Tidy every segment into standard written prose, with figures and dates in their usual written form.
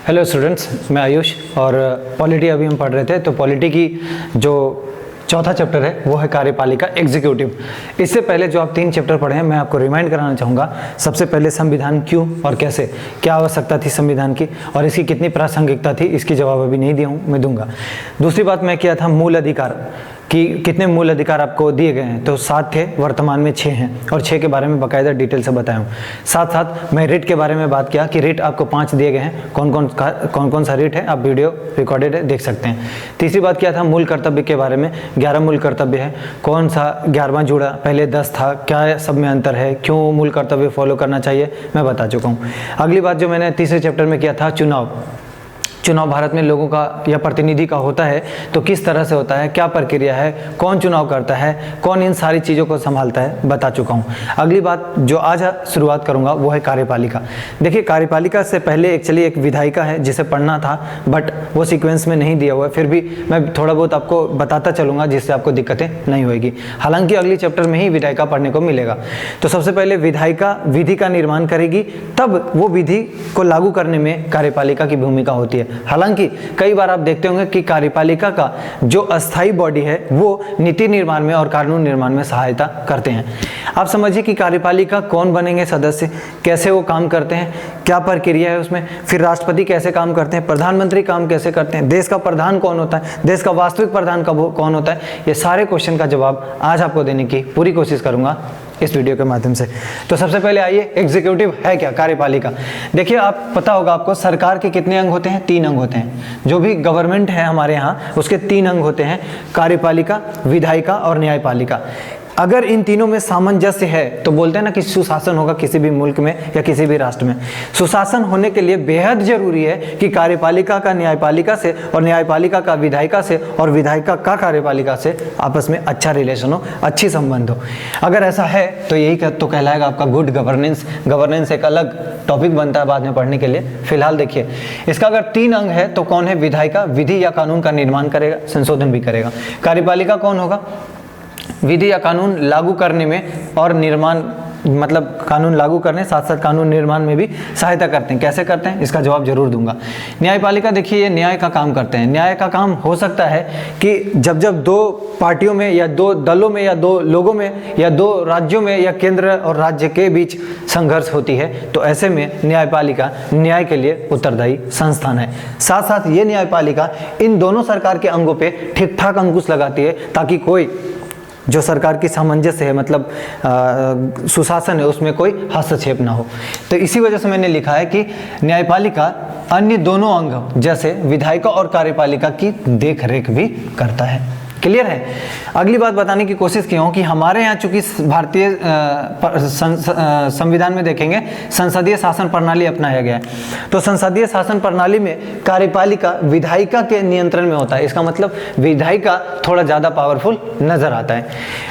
Hello students, मैं आयुष और polity अभी हम पढ़ रहे थे। तो पॉलिटी की जो चौथा चैप्टर है वो है कार्यपालिका एग्जीक्यूटिव। इससे पहले जो आप 3 चैप्टर पढ़े हैं मैं आपको रिमाइंड कराना चाहूँगा। सबसे पहले संविधान क्यों और कैसे, क्या आवश्यकता थी संविधान की और इसकी कितनी प्रासंगिकता थी, इसकी जवाब अभी नहीं दिया हूँ, मैं दूंगा। दूसरी बात मैं किया था मूल अधिकार कि कितने मूल अधिकार आपको दिए गए हैं, तो 7 थे, वर्तमान में 6 हैं और 6 के बारे में बाकायदा डिटेल से बताया हूँ। साथ साथ मैं रिट के बारे में बात किया कि रिट आपको 5 दिए गए हैं, कौन कौन सा रिट है, आप वीडियो रिकॉर्डेड है देख सकते हैं। तीसरी बात किया था मूल कर्तव्य के बारे में, 11 मूल कर्तव्य है, कौन सा 11वां जुड़ा, पहले 10 था, क्या सब में अंतर है, क्यों मूल कर्तव्य फॉलो करना चाहिए, मैं बता चुका हूँ। अगली बात जो मैंने तीसरे चैप्टर में किया था चुनाव भारत में लोगों का या प्रतिनिधि का होता है तो किस तरह से होता है, क्या प्रक्रिया है, कौन चुनाव करता है, कौन इन सारी चीज़ों को संभालता है, बता चुका हूँ। अगली बात जो आज शुरुआत करूँगा वो है कार्यपालिका। देखिए कार्यपालिका से पहले एक्चुअली एक विधायिका है जिसे पढ़ना था, बट वो सीक्वेंस में नहीं दिया हुआ है, फिर भी मैं थोड़ा बहुत आपको बताता चलूँगा जिससे आपको दिक्कतें नहीं होगी। हालांकि अगली चैप्टर में ही विधायिका पढ़ने को मिलेगा। तो सबसे पहले विधायिका विधि का निर्माण करेगी, तब वो विधि को लागू करने में कार्यपालिका की भूमिका होती है। हालांकि कई बार आप देखते होंगे कि कार्यपालिका का जो अस्थायी बॉडी है वो नीति निर्माण में और कानून निर्माण में सहायता करते हैं। आप समझिए कि कार्यपालिका कौन बनेंगे सदस्य, कैसे वो काम करते हैं, क्या प्रक्रिया है उसमें, फिर राष्ट्रपति कैसे काम करते हैं, प्रधानमंत्री काम कैसे करते हैं, देश का प्रधान कौन होता है, देश का वास्तविक प्रधान कौन होता है, ये सारे क्वेश्चन का जवाब आज आपको देने की पूरी कोशिश करूंगा इस वीडियो के माध्यम से। तो सबसे पहले आइए, एग्जीक्यूटिव है क्या, कार्यपालिका। देखिए आप पता होगा आपको सरकार के कितने अंग होते हैं, 3 अंग होते हैं। जो भी गवर्नमेंट है हमारे यहाँ उसके 3 अंग होते हैं, कार्यपालिका, विधायिका और न्यायपालिका। अगर इन तीनों में सामंजस्य है तो बोलते हैं ना कि सुशासन होगा किसी भी मुल्क में या किसी भी राष्ट्र में। सुशासन होने के लिए बेहद जरूरी है कि कार्यपालिका का न्यायपालिका से और न्यायपालिका का विधायिका से और विधायिका का कार्यपालिका से आपस में अच्छा रिलेशन हो, अच्छी संबंध हो। अगर ऐसा है तो यही तो कहलाएगा आपका गुड गवर्नेंस। गवर्नेंस एक अलग टॉपिक बनता है बाद में पढ़ने के लिए। फिलहाल देखिए इसका अगर 3 अंग है तो कौन है, विधायिका विधि या कानून का निर्माण करेगा, संशोधन भी करेगा। कार्यपालिका कौन होगा, विधि या कानून लागू करने में और निर्माण, मतलब कानून लागू करने साथ साथ कानून निर्माण में भी सहायता करते हैं। कैसे करते हैं इसका जवाब जरूर दूंगा। न्यायपालिका देखिए ये न्याय का काम करते हैं। न्याय का काम हो सकता है कि जब 2 पार्टियों में या 2 दलों में या 2 लोगों में या 2 राज्यों में या केंद्र और राज्य के बीच संघर्ष होती है, तो ऐसे में न्यायपालिका न्याय के लिए उत्तरदायी संस्थान है। साथ साथ ये न्यायपालिका इन दोनों सरकार के अंगों पे ठीक ठाक अंकुश लगाती है ताकि कोई जो सरकार की सामंजस्य है, मतलब सुशासन है, उसमें कोई हस्तक्षेप ना हो। तो इसी वजह से मैंने लिखा है कि न्यायपालिका अन्य दोनों अंग जैसे विधायिका और कार्यपालिका की देखरेख भी करता है। क्लियर है। अगली बात बताने की कोशिश की हूँ कि हमारे यहाँ चूंकि भारतीय संविधान में देखेंगे संसदीय शासन प्रणाली अपनाया गया है, तो संसदीय शासन प्रणाली में कार्यपालिका विधायिका के नियंत्रण में होता है। इसका मतलब विधायिका थोड़ा ज़्यादा पावरफुल नजर आता है।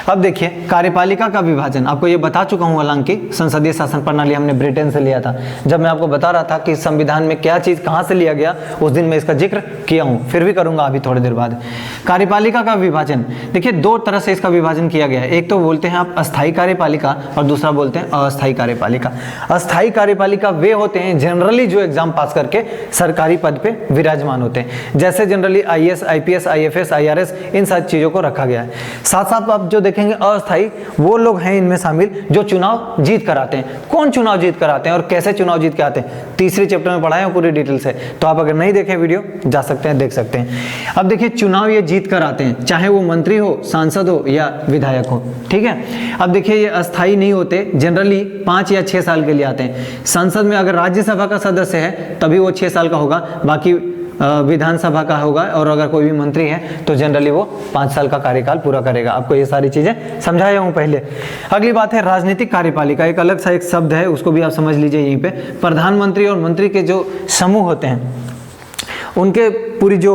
अब देखिए कार्यपालिका का विभाजन आपको ये बता चुका हूँ। हालांकि संसदीय शासन प्रणाली हमने ब्रिटेन से लिया था। जब मैं आपको बता रहा था कि संविधान में क्या चीज़ कहाँ से लिया गया, उस दिन मैं इसका जिक्र किया हूँ, फिर भी करूँगा अभी थोड़ी देर बाद। कार्यपालिका का विभाजन देखिए 2 तरह से इसका विभाजन किया गया है। एक तो बोलते हैं आप अस्थायी कार्यपालिका और दूसरा बोलते हैं अस्थायी कार्यपालिका। अस्थायी कार्यपालिका वे होते हैं जनरली जो एग्जाम पास करके सरकारी पद पे विराजमान होते हैं, जैसे generally IAS, IPS, IFS, IRS, इन सारी चीजों को रखा गया है। साथ साथ आप जो देखेंगे अस्थायी वो लोग हैं इनमें शामिल जो चुनाव जीत कर आते हैं। कौन चुनाव जीत कर आते हैं और कैसे चुनाव जीत के आते हैं, तीसरे चैप्टर में पढ़ाए हैं पूरी डिटेल से। तो आप अगर नहीं देखें वीडियो जा सकते हैं, देख सकते हैं। अब देखिए चुनाव ये जीत कर आते हैं, चाहे वो मंत्री हो, सांसद हो या विधायक हो, ठीक है। अब देखिए ये अस्थायी नहीं होते, जनरली 5 या 6 साल के लिए आते हैं। संसद में अगर राज्यसभा का सदस्य है तभी वो 6 साल का होगा, बाकी विधानसभा का होगा, और अगर कोई भी मंत्री है तो जनरली वो 5 साल का कार्यकाल पूरा करेगा। आपको ये सारी चीजें समझाया हूँ पहले। अगली बात है राजनीतिक कार्यपालिका। एक अलग सा एक शब्द है, उसको भी आप समझ लीजिए यहीं पे। प्रधानमंत्री और मंत्री के जो समूह होते हैं उनके पूरी जो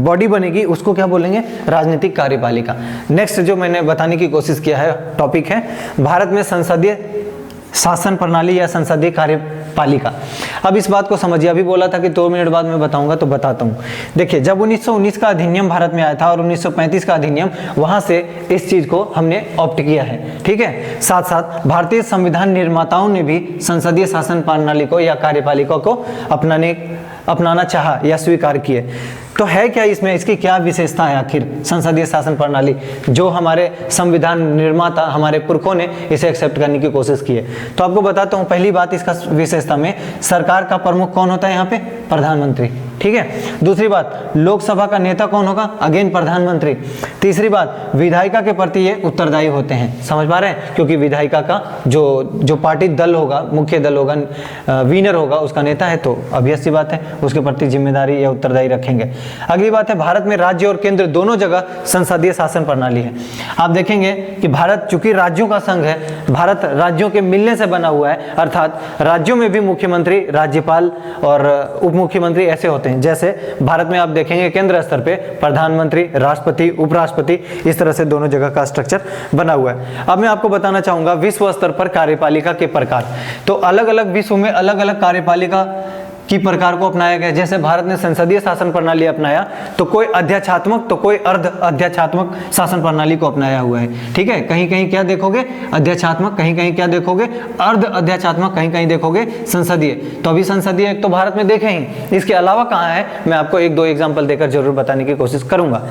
बॉडी बनेगी उसको क्या बोलेंगे, राजनीतिक कार्यपालिका। नेक्स्ट जो मैंने बताने की कोशिश किया है टॉपिक है भारत में संसदीय शासन प्रणाली या संसदीय कार्यपालिका। अब इस बात को समझिए, अभी बोला था कि 2 मिनट बाद मैं बताऊंगा तो बताता हूं। देखिए जब 1919 का अधिनियम भारत में आया था और 1935 का अधिनियम, वहां से इस चीज को हमने ऑप्ट किया है, ठीक है। साथ साथ भारतीय संविधान निर्माताओं ने भी संसदीय शासन प्रणाली को या कार्यपालिका को अपनाने अपनाना चाहा या स्वीकार किए। तो है क्या इसमें, इसकी क्या विशेषता है आखिर संसदीय शासन प्रणाली, जो हमारे संविधान निर्माता हमारे पुरखों ने इसे एक्सेप्ट करने की कोशिश की है। तो आपको बताता हूँ, पहली बात इसका विशेषता में, सरकार का प्रमुख कौन होता है यहाँ पे, प्रधानमंत्री, ठीक है। दूसरी बात, लोकसभा का नेता कौन होगा, अगेन प्रधानमंत्री। तीसरी बात, विधायिका के प्रति ये उत्तरदायी होते हैं, समझ पा रहे हैं, क्योंकि विधायिका का जो पार्टी दल होगा, मुख्य दल होगा, विनर होगा, उसका नेता है, तो ऑब्वियस सी बात है उसके प्रति जिम्मेदारी या उत्तरदायी रखेंगे। अगली बात है, भारत में राज्य और केंद्र दोनों जगह संसदीय शासन प्रणाली है। आप देखेंगे कि भारत चूंकि राज्यों का संघ है, भारत राज्यों के मिलने से बना हुआ है, अर्थात राज्यों में भी मुख्यमंत्री, राज्यपाल और उप मुख्यमंत्री ऐसे होते हैं। जैसे भारत में आप देखेंगे केंद्र स्तर पे प्रधानमंत्री, राष्ट्रपति, उपराष्ट्रपति, इस तरह से दोनों जगह का स्ट्रक्चर बना हुआ है। अब मैं आपको बताना चाहूंगा विश्व स्तर पर कार्यपालिका के प्रकार। तो अलग अलग विश्व में अलग अलग कार्यपालिका की प्रकार को अपनाया गया। जैसे भारत ने संसदीय शासन प्रणाली अपनाया, तो कोई अध्यात्मक तो कोई अर्ध अध्यात्मक शासन प्रणाली को अपनाया हुआ है, ठीक है। कहीं कहीं क्या देखोगे, अध्यात्मक, कहीं कहीं क्या देखोगे, अर्ध अध्यात्मक, कहीं कहीं देखोगे संसदीय। तो अभी संसदीय एक तो भारत में देखे ही, इसके अलावा कहाँ है, मैं आपको एक दो एग्जाम्पल देकर जरूर बताने की कोशिश करूंगा।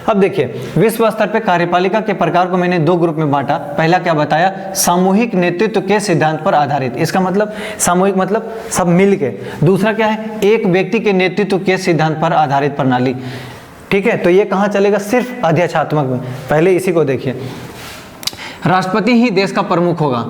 अब देखिए, विश्व स्तर पर कार्यपालिका के प्रकार को मैंने दो ग्रुप में बांटा। पहला क्या बताया, सामूहिक नेतृत्व के सिद्धांत पर आधारित, इसका मतलब सामूहिक मतलब सब मिल के। दूसरा क्या है, एक व्यक्ति के नेतृत्व के सिद्धांत पर आधारित प्रणाली, ठीक है। तो ये कहां चलेगा, सिर्फ अध्यात्मक में। पहले इसी को देखिए, राष्ट्रपति ही देश का प्रमुख होगा।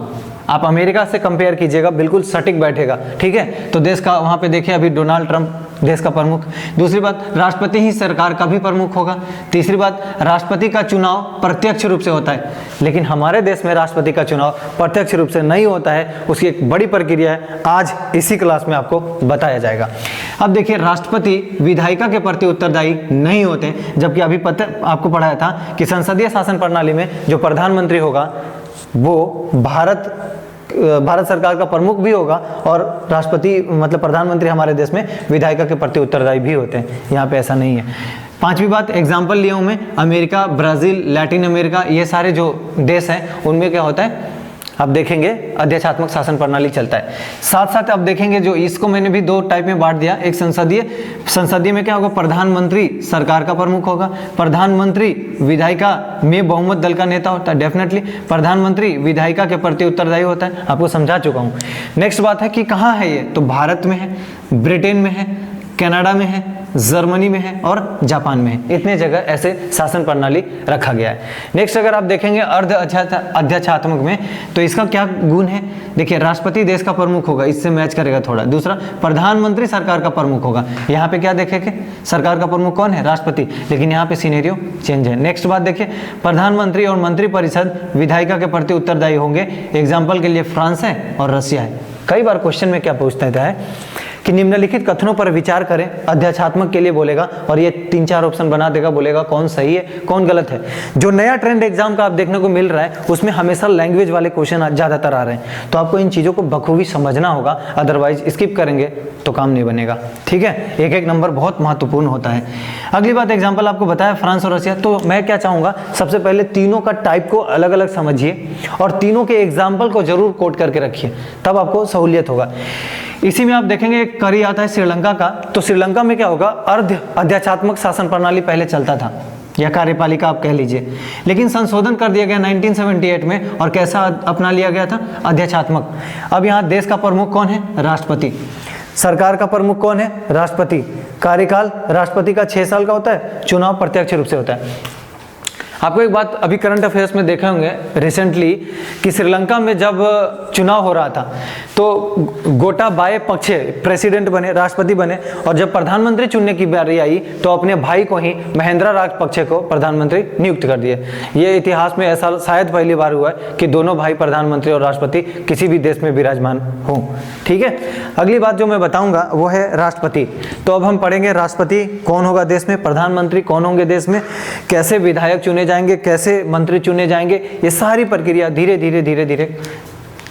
आप अमेरिका से कंपेयर कीजिएगा, बिल्कुल सटीक बैठेगा, ठीक है। तो देश का वहां पे देखिए अभी डोनाल्ड ट्रंप देश का प्रमुख। दूसरी बात, राष्ट्रपति ही सरकार का भी प्रमुख होगा। तीसरी बात, राष्ट्रपति का चुनाव प्रत्यक्ष रूप से होता है, लेकिन हमारे देश में राष्ट्रपति का चुनाव प्रत्यक्ष रूप से नहीं होता है, उसकी एक बड़ी प्रक्रिया है, आज इसी क्लास में आपको बताया जाएगा। अब देखिए, राष्ट्रपति विधायिका के प्रति उत्तरदायी नहीं होते, जबकि अभी आपको पढ़ाया था कि संसदीय शासन प्रणाली में जो प्रधानमंत्री होगा वो भारत सरकार का प्रमुख भी होगा, और राष्ट्रपति मतलब प्रधानमंत्री हमारे देश में विधायिका के प्रति उत्तरदायी भी होते हैं। यहाँ पे ऐसा नहीं है। पांचवी बात, एग्जाम्पल लिया हूँ मैं, अमेरिका, ब्राजील, लैटिन अमेरिका, ये सारे जो देश हैं उनमें क्या होता है, आप देखेंगे अध्यात्मक शासन प्रणाली चलता है। साथ साथ आप देखेंगे, जो इसको मैंने भी दो टाइप में बांट दिया। एक संसदीय में क्या होगा, प्रधानमंत्री सरकार का प्रमुख होगा, प्रधानमंत्री विधायिका में बहुमत दल का नेता होता है, डेफिनेटली प्रधानमंत्री विधायिका के प्रति उत्तरदायी होता है, आपको समझा चुका हूँ। नेक्स्ट बात है कि कहाँ है ये, तो भारत में है, ब्रिटेन में है, कनाडा में है, जर्मनी में है और जापान में है। इतने जगह ऐसे शासन प्रणाली रखा गया है। नेक्स्ट अगर आप देखेंगे अर्ध अध्यात्मक में, तो इसका क्या गुण है, देखिए राष्ट्रपति देश का प्रमुख होगा, इससे मैच करेगा थोड़ा। दूसरा, प्रधानमंत्री सरकार का प्रमुख होगा। यहाँ पे क्या देखेंगे, सरकार का प्रमुख कौन है, राष्ट्रपति, लेकिन यहाँ पे सिनेरियो चेंज है। नेक्स्ट बात देखिए, प्रधानमंत्री और मंत्रिपरिषद विधायिका के प्रति उत्तरदायी होंगे। एग्जाम्पल के लिए फ्रांस है और रशिया है। कई बार क्वेश्चन में क्या पूछता है कि निम्नलिखित कथनों पर विचार करें, अध्यात्मक के लिए बोलेगा और ये 3-4 ऑप्शन बना देगा, बोलेगा कौन सही है कौन गलत है। जो नया ट्रेंड एग्जाम का आप देखने को मिल रहा है उसमें हमेशा लैंग्वेज वाले क्वेश्चन ज्यादातर आ रहे हैं, तो आपको इन चीजों को बखूबी समझना होगा, अदरवाइज स्किप करेंगे तो काम नहीं बनेगा, ठीक है। एक एक नंबर बहुत महत्वपूर्ण होता है। अगली बात, एग्जाम्पल आपको बताया फ्रांस और रशिया, तो मैं क्या चाहूंगा, सबसे पहले तीनों का टाइप को अलग अलग समझिए और तीनों के एग्जाम्पल को जरूर कोट करके रखिए, तब आपको सहूलियत होगा। इसी में आप देखेंगे एक कड़ी आता है श्रीलंका का, तो श्रीलंका में क्या होगा, अर्ध अध्यात्मक शासन प्रणाली पहले चलता था, या कार्यपालिका आप कह लीजिए, लेकिन संशोधन कर दिया गया 1978 में, और कैसा अपना लिया गया था, अध्यात्मक। अब यहाँ देश का प्रमुख कौन है, राष्ट्रपति, सरकार का प्रमुख कौन है, राष्ट्रपति, कार्यकाल राष्ट्रपति का 6 साल का होता है, चुनाव प्रत्यक्ष रूप से होता है। आपको एक बात अभी करंट अफेयर्स में देखे होंगे रिसेंटली कि श्रीलंका में जब चुनाव हो रहा था तो गोटाबाया पक्षे प्रेसिडेंट बने, राष्ट्रपति बने, और जब प्रधानमंत्री चुनने की बारी आई तो अपने भाई को ही महिंद्रा राजपक्षे को प्रधानमंत्री नियुक्त कर दिए। ये इतिहास में ऐसा शायद पहली बार हुआ है कि दोनों भाई प्रधानमंत्री और राष्ट्रपति किसी भी देश में विराजमान हों, ठीक है। अगली बात जो मैं बताऊंगा वो है राष्ट्रपति। तो अब हम पढ़ेंगे राष्ट्रपति कौन होगा देश में, प्रधानमंत्री कौन होंगे देश में, कैसे विधायक चुने जाएंगे, कैसे मंत्री चुने जाएंगे, ये सारी प्रक्रिया धीरे धीरे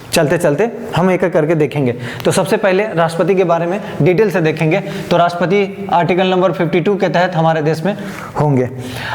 चलते चलते हम एक एक करके देखेंगे। तो सबसे पहले राष्ट्रपति के बारे में डिटेल से देखेंगे। तो राष्ट्रपति आर्टिकल नंबर 52 के तहत हमारे देश में होंगे।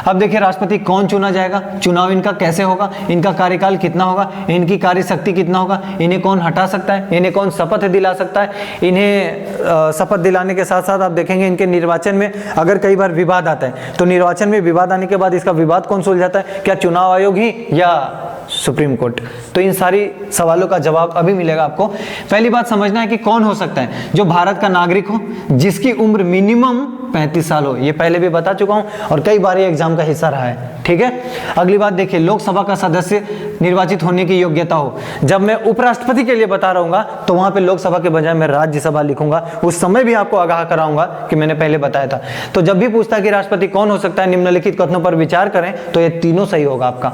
अब देखिए राष्ट्रपति कौन चुना जाएगा, चुनाव इनका कैसे होगा, इनका कार्यकाल कितना होगा, इनकी कार्य शक्ति कितना होगा, इन्हें कौन हटा सकता है, इन्हें कौन शपथ दिला सकता है, इन्हें शपथ दिलाने के साथ साथ आप देखेंगे इनके निर्वाचन में अगर कई बार विवाद आता है तो निर्वाचन में विवाद आने के बाद इसका विवाद कौन सुलझाता है, क्या चुनाव आयोग ही या सुप्रीम कोर्ट। तो इन सारी सवालों का जवाब अभी मिलेगा आपको। पहली बात समझना है कि कौन हो सकता है जो भारत का नागरिक हो, जिसकी उम्र मिनिमम 35 साल हो। ये पहले भी बता चुका हूं और कई बार ये एग्जाम का हिस्सा रहा है, ठीक है। अगली बात देखिए, लोकसभा का सदस्य निर्वाचित होने की योग्यता हो। जब मैं उपराष्ट्रपति के लिए बता रहूंगा तो वहां पे लोकसभा के बजाय मैं राज्यसभा लिखूंगा, उस समय भी आपको आगाह कराऊंगा कि मैंने पहले बताया था। तो जब भी पूछता है कि राष्ट्रपति कौन हो सकता है, निम्नलिखित कथनों पर विचार करें, तो ये तीनों सही होगा आपका।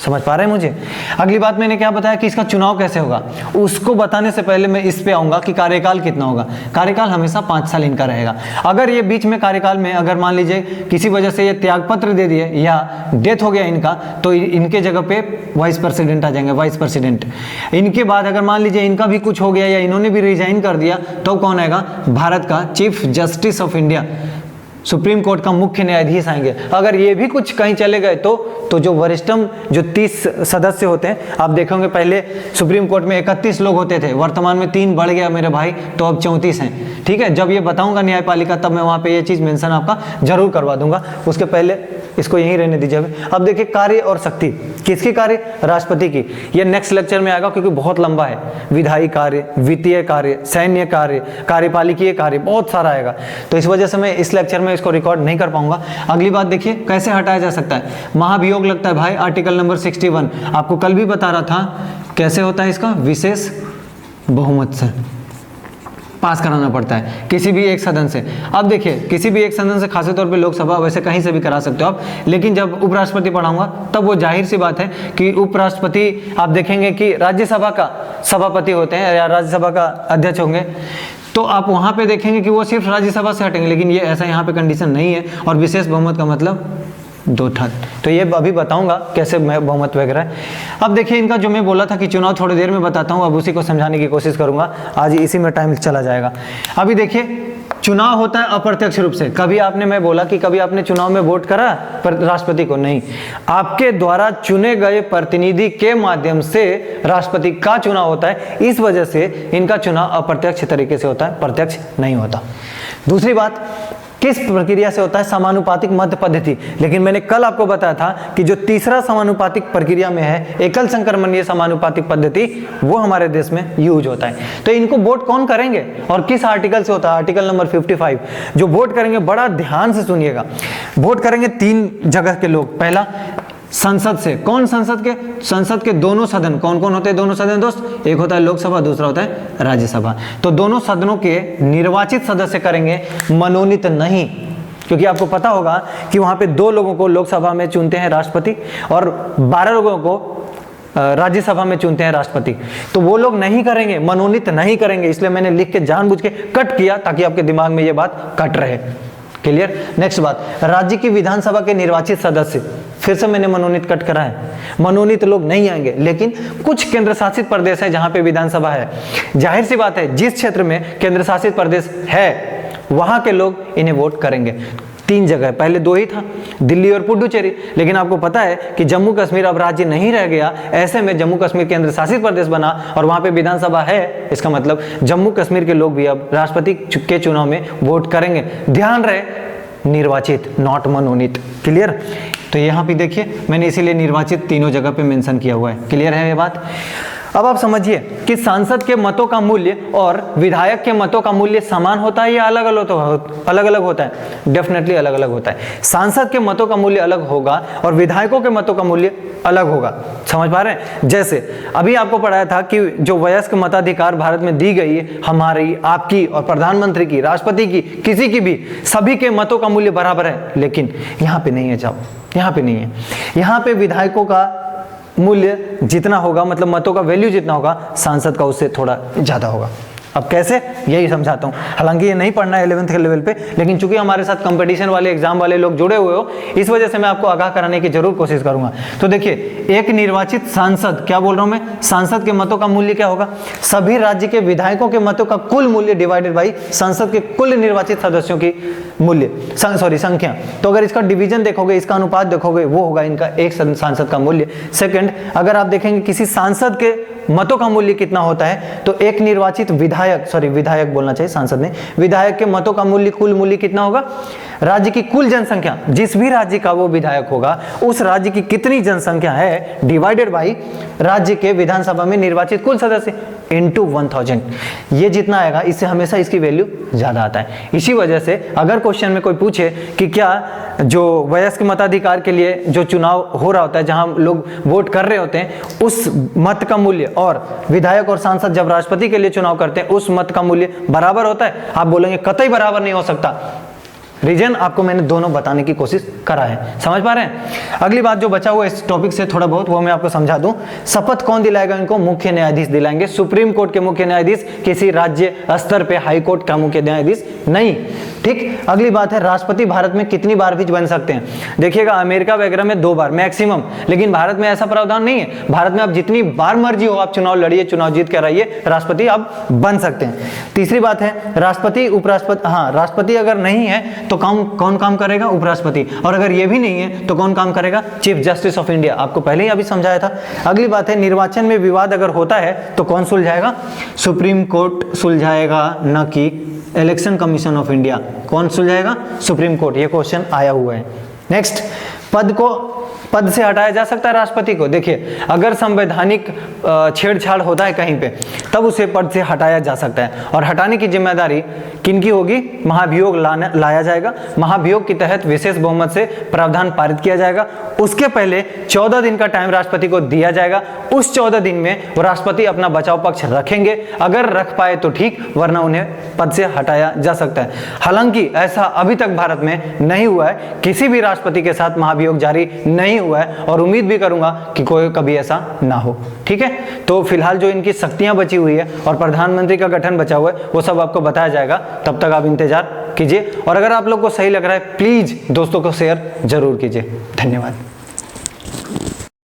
समझ पा रहे हैं मुझे। अगली बात मैंने क्या बताया कि इसका चुनाव कैसे होगा, उसको बताने से पहले मैं इस पे आऊंगा कि कार्यकाल कितना होगा। कार्यकाल हमेशा 5 साल इनका रहेगा। अगर ये बीच में कार्यकाल में अगर मान लीजिए किसी वजह से ये त्यागपत्र दे दिए या डेथ हो गया इनका, तो इनके जगह पे वाइस प्रेसिडेंट आ जाएंगे, वाइस प्रेसिडेंट। इनके बाद अगर मान लीजिए इनका भी कुछ हो गया या इन्होंने भी रिजाइन कर दिया, तो कौन आएगा, भारत का chief justice of India, supreme court का मुख्य न्यायाधीश आएंगे। अगर ये भी कुछ कहीं चले गए तो जो वरिष्ठम जो 30 सदस्य होते हैं, आप देखोगे पहले सुप्रीम कोर्ट में 31 लोग होते थे, वर्तमान में 3 बढ़ गया मेरे भाई, तो अब 34 हैं, ठीक है। जब ये बताऊंगा न्यायपालिका तब मैं वहां पे ये चीज मेंशन आपका जरूर करवा दूंगा, उसके पहले इसको यहीं रहने दीजिए। अब देखिए कार्य और शक्ति, किसकी कार्य, राष्ट्रपति की। ये नेक्स्ट लेक्चर में आएगा क्योंकि बहुत लंबा है। विधायी कार्य, वित्तीय कार्य, सैन्य कार्य, कार्यपालिकीय कार्य, बहुत सारा आएगा। तो इस वजह से मैं इस लेक्चर में इसको रिकॉर्ड नहीं कर पाऊंगा। अगली बात देखिए कैसे हटाया जा सकता है, महाभियोग लगता है भाई, आर्टिकल नंबर 61 आपको कल भी बता रहा था कैसे होता है। इसका विशेष बहुमत से पास कराना पड़ता है किसी भी एक सदन से। अब देखिए किसी भी एक सदन से, खासतौर तौर पे लोकसभा, वैसे कहीं से भी करा सकते हो आप, लेकिन जब उपराष्ट्रपति पढ़ाऊंगा तब वो जाहिर सी बात है कि उपराष्ट्रपति आप देखेंगे कि राज्यसभा का सभापति होते हैं या राज्यसभा का अध्यक्ष होंगे, तो आप वहां पे देखेंगे कि वो सिर्फ राज्यसभा से हटेंगे, लेकिन ये ऐसा यहाँ पे कंडीशन नहीं है। और विशेष बहुमत का मतलब 2/3, तो ये अभी बताऊंगा कैसे बहुमत वगैरह है। अब देखिए इनका जो मैं बोला था कि चुनाव थोड़ी देर में बताता हूँ, अब उसी को समझाने की कोशिश करूंगा, आज इसी में टाइम चला जाएगा। अभी देखिए चुनाव होता है अप्रत्यक्ष रूप से। कभी आपने, मैं बोला कि कभी आपने चुनाव में वोट करा पर राष्ट्रपति को नहीं, आपके द्वारा चुने गए प्रतिनिधि के माध्यम से राष्ट्रपति का चुनाव होता है। इस वजह से इनका चुनाव अप्रत्यक्ष तरीके से होता है, प्रत्यक्ष नहीं होता। दूसरी बात, किस प्रक्रिया से होता है, समानुपातिक मत पद्धति। लेकिन मैंने कल आपको बताया था कि जो तीसरा समानुपातिक प्रक्रिया में है, एकल संक्रमणीय समानुपातिक पद्धति, वो हमारे देश में यूज होता है। तो इनको वोट कौन करेंगे और किस आर्टिकल से होता है, आर्टिकल नंबर 55। जो वोट करेंगे बड़ा ध्यान से सुनिएगा, वोट करेंगे 3 जगह के लोग। पहला संसद से, कौन संसद के, संसद के दोनों सदन। कौन कौन होते हैं दोनों सदन दोस्त, एक होता है लोकसभा, दूसरा होता है राज्यसभा। तो दोनों सदनों के निर्वाचित सदस्य करेंगे, मनोनीत नहीं, क्योंकि आपको पता होगा कि वहां पे 2 लोगों को लोकसभा में चुनते हैं राष्ट्रपति और 12 लोगों को राज्यसभा में चुनते हैं राष्ट्रपति। तो वो लोग नहीं करेंगे, मनोनीत नहीं करेंगे, इसलिए मैंने लिख के जानबूझ के कट किया ताकि आपके दिमाग में ये बात कट रहे। क्लियर। नेक्स्ट बात, राज्य की विधानसभा के निर्वाचित सदस्य, फिर से मैंने मनोनीत कट करा है, मनोनीत लोग नहीं आएंगे। लेकिन कुछ केंद्र शासित प्रदेश है जहां पे विधानसभा है, जाहिर सी बात है जिस क्षेत्र में केंद्र शासित प्रदेश है वहां के लोग इन्हें वोट करेंगे। 3 जगह, पहले 2 ही था, दिल्ली और पुडुचेरी। लेकिन आपको पता है कि जम्मू कश्मीर अब राज्य नहीं रह गया, ऐसे में जम्मू कश्मीर केंद्र शासित प्रदेश बना और वहां पे विधानसभा है। इसका मतलब जम्मू कश्मीर के लोग भी अब राष्ट्रपति के चुनाव में वोट करेंगे। ध्यान रहे, निर्वाचित, नॉट मनोनीत। क्लियर। तो यहाँ पे देखिए मैंने इसीलिए निर्वाचित तीनों जगह पे मेंशन किया हुआ है। क्लियर है ये बात। अब आप समझिए कि सांसद के मतों का मूल्य और विधायक के मतों का मूल्य समान होता है या अलग अलग होता है। डेफिनेटली अलग अलग होता है। सांसद के मतों का मूल्य अलग होगा और विधायकों के मतों का मूल्य अलग होगा। समझ पा रहे हैं। जैसे अभी आपको पढ़ाया था कि जो वयस्क मताधिकार भारत में दी गई है, हमारी, आपकी और प्रधानमंत्री की, राष्ट्रपति की, किसी की भी, सभी के मतों का मूल्य बराबर है। लेकिन यहाँ पे नहीं है, जाओ, यहाँ पे नहीं है। यहाँ पे विधायकों का मूल्य जितना होगा, मतलब मतों का वैल्यू जितना होगा, सांसद का उससे थोड़ा ज्यादा होगा। अब कैसे, यही समझाता हूँ। हालांकि ये नहीं पढ़ना है 11th के लेवल पे, लेकिन चूंकि हमारे साथ कंपटीशन वाले एग्जाम वाले लोग जुड़े हुए हो, इस वजह से मैं आपको आगाह कराने की जरूर कोशिश करूंगा। तो देखिए, एक निर्वाचित सांसद, क्या बोल रहा हूं मैं, सांसद के मतों का मूल्य क्या होगा, सभी राज्य के विधायकों के मतों का कुल मूल्य डिवाइडेड बाई संसद के कुल निर्वाचित सदस्यों की मूल्य, संख्या। तो अगर इसका डिवीजन देखोगे, इसका अनुपात देखोगे, वो होगा इनका एक सांसद का मूल्य। सेकंड, अगर आप देखेंगे किसी सांसद के मतों का मूल्य कितना होता है, तो एक निर्वाचित विधायक बोलना चाहिए, सांसद ने, विधायक के मतों का मूल्य, कुल मूल्य कितना होगा, राज्य की कुल जनसंख्या, जिस भी राज्य का वो विधायक होगा उस राज्य की कितनी जनसंख्या है डिवाइडेड बाई राज्य के विधानसभा में निर्वाचित कुल सदस्य इनटू 1000। ये जितना आएगा, इससे हमेशा इसकी वैल्यू ज्यादा आता है। इसी वजह से अगर क्वेश्चन में कोई पूछे कि क्या जो वयस्क मताधिकार के लिए जो चुनाव हो रहा होता है, जहां लोग वोट कर रहे होते हैं, उस मत का मूल्य और विधायक और सांसद जब राष्ट्रपति के लिए चुनाव करते हैं उस मत का मूल्य बराबर होता है, आप बोलेंगे कतई बराबर नहीं हो सकता। रीजन आपको मैंने दोनों बताने की कोशिश करा है, समझ पा रहे हैं। अगली बात जो बचा हुआ इस टॉपिक से थोड़ा बहुत, वो मैं आपको समझा दूं। शपथ कौन दिलाएगा इनको, मुख्य न्यायाधीश दिलाएंगे। सुप्रीम कोर्ट के मुख्य न्यायाधीश, किसी राज्य स्तर पे हाई कोर्ट का मुख्य न्यायाधीश नहीं। ठीक, अगली बात है, राष्ट्रपति भारत में कितनी बार भी बन सकते हैं। देखिएगा, अमेरिका वगैरह में 2 बार मैक्सिमम, लेकिन भारत में ऐसा प्रावधान नहीं है। भारत में आप जितनी बार मर्जी हो आप चुनाव लड़िए, चुनाव जीत कर आइए, राष्ट्रपति आप बन सकते हैं। तीसरी बात है, राष्ट्रपति उपराष्ट्रपति, हाँ, राष्ट्रपति अगर नहीं है तो कौन काम करेगा, उपराष्ट्रपति, और अगर ये भी नहीं है तो कौन काम करेगा, चीफ जस्टिस ऑफ इंडिया। आपको पहले ही अभी समझाया था। अगली बात है, निर्वाचन में विवाद अगर होता है तो कौन सुलझाएगा, सुप्रीम कोर्ट सुलझाएगा, न कि इलेक्शन कमीशन ऑफ इंडिया। कौन सुलझाएगा, सुप्रीम कोर्ट। ये क्वेश्चन आया हुआ है। नेक्स्ट, पद से हटाया जा सकता है राष्ट्रपति को। देखिए, अगर संवैधानिक छेड़छाड़ होता है कहीं पे, तब उसे पद से हटाया जा सकता है, और हटाने की जिम्मेदारी किनकी होगी, महाभियोग लाया जाएगा। महाभियोग के तहत विशेष बहुमत से प्रावधान पारित किया जाएगा। उसके पहले 14 दिन का टाइम राष्ट्रपति को दिया जाएगा। उस 14 दिन में वो राष्ट्रपति अपना बचाव पक्ष रखेंगे, अगर रख पाए तो ठीक, वरना उन्हें पद से हटाया जा सकता है। हालांकि ऐसा अभी तक भारत में नहीं हुआ है, किसी भी राष्ट्रपति के साथ महाभियोग जारी नहीं हुआ है, और उम्मीद भी करूंगा कि कोई कभी ऐसा ना हो। ठीक है, तो फिलहाल जो इनकी शक्तियां बची हुई है और प्रधानमंत्री का गठन बचा हुआ है, वो सब आपको बताया जाएगा। तब तक आप इंतजार कीजिए, और अगर आप लोग को सही लग रहा है प्लीज दोस्तों को शेयर जरूर कीजिए। धन्यवाद।